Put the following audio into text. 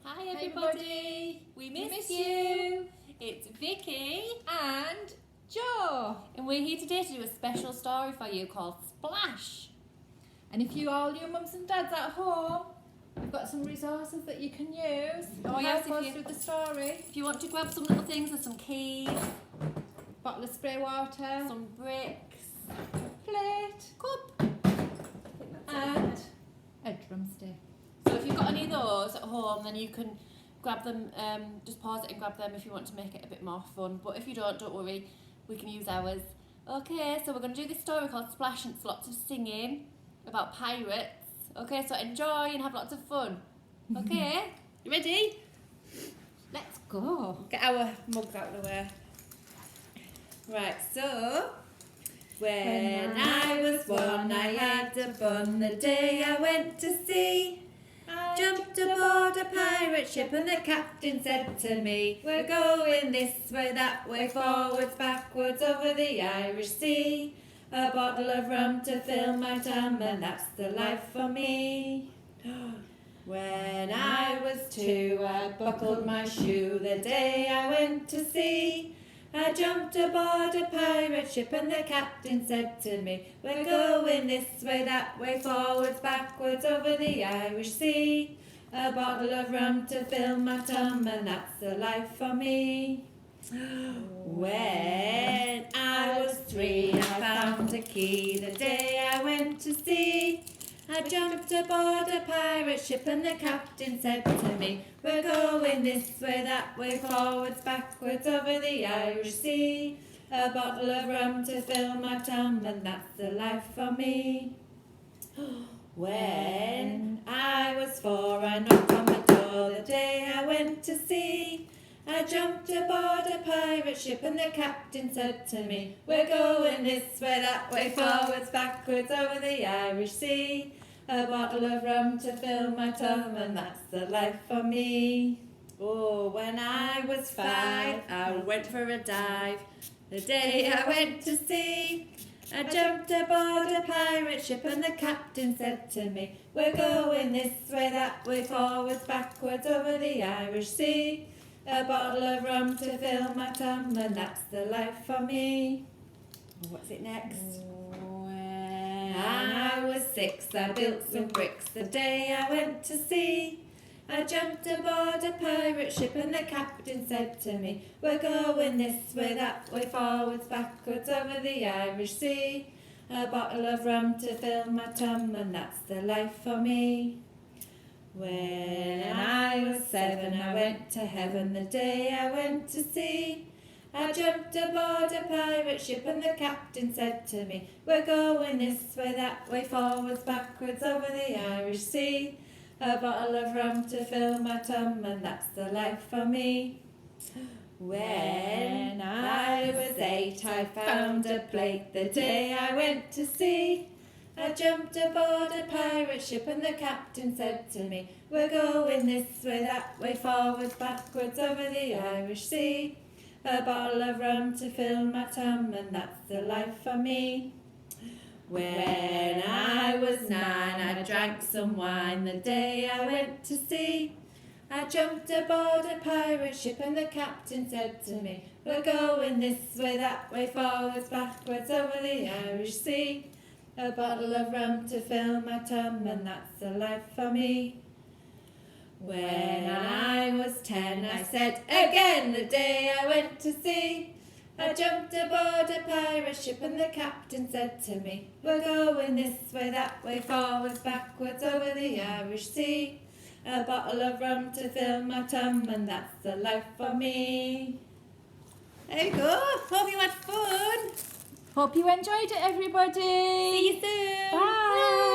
Hi everybody! We miss you! It's Vicky and Jo. and we're here today to do a special story for you called Splash. And if you all your mums and dads at home, we've got some resources that you can use to Oh, yes, help if us you- with the story. If you want to grab some little things, there's some keys, Bottle of spray water, some bricks, plate, cup. and a drumstick. So if you've got any of those at home, then you can grab them, just pause it and grab them if you want to make it a bit more fun. But if you don't worry, we can use ours. Okay, so we're going to do this story called Splash, and it's lots of singing about pirates. Okay, so enjoy and have lots of fun. Okay, you ready? Let's go. Get our mugs out of the way. Right, so when I was one, I had a bun the day I went to sea. Jumped aboard a pirate ship and the captain said to me, we're going this way, that way, forwards, backwards, over the Irish Sea. A bottle of rum to fill my tum, and that's the life for me. When I was 2, I buckled my shoe the day I went to sea. I jumped aboard a pirate ship and the captain said to me, we're going this way, that way, forwards, backwards, over the Irish Sea. A bottle of rum to fill my tum, and that's the life for me. When I was 3, I found a key the day I went to sea. I jumped aboard a pirate ship and the captain said to me, we're going this way, that way, forwards, backwards, over the Irish Sea. A bottle of rum to fill my tum, and that's the life for me. When I was 4, I knocked on the door the day I went to sea. I jumped aboard a pirate ship and the captain said to me, we're going this way, that way, forwards, backwards, over the Irish Sea. A bottle of rum to fill my tum, and that's the life for me. Oh, when I was 5, I went for a dive the day I went to sea. I jumped aboard a pirate ship and the captain said to me, we're going this way, that way, forwards, backwards, over the Irish Sea. A bottle of rum to fill my tum, and that's the life for me. What's it next? When I was 6, I built some bricks the day I went to sea. I jumped aboard a pirate ship and the captain said to me, we're going this way, that way, forwards, backwards, over the Irish Sea. A bottle of rum to fill my tum, and that's the life for me. When I was 7, I went to heaven the day I went to sea. I jumped aboard a pirate ship and the captain said to me, we're going this way, that way, forwards, backwards, over the Irish Sea. A bottle of rum to fill my tum, and that's the life for me. When I was 8, I found a plate the day I went to sea. I jumped aboard a pirate ship and the captain said to me, we're going this way, that way, forwards, backwards, over the Irish Sea. A bottle of rum to fill my tum, and that's the life for me. When I was 9, I drank some wine the day I went to sea. I jumped aboard a pirate ship and the captain said to me, we're going this way, that way, forwards, backwards, over the Irish Sea. A bottle of rum to fill my tum, and that's the life for me. When I was 10, I said again the day I went to sea. I jumped aboard a pirate ship and the captain said to me, we're going this way, that way, forwards, backwards, over the Irish Sea. A bottle of rum to fill my tum, and that's the life for me. There you go. Hope you had fun. Hope you enjoyed it, everybody. See you soon. Bye.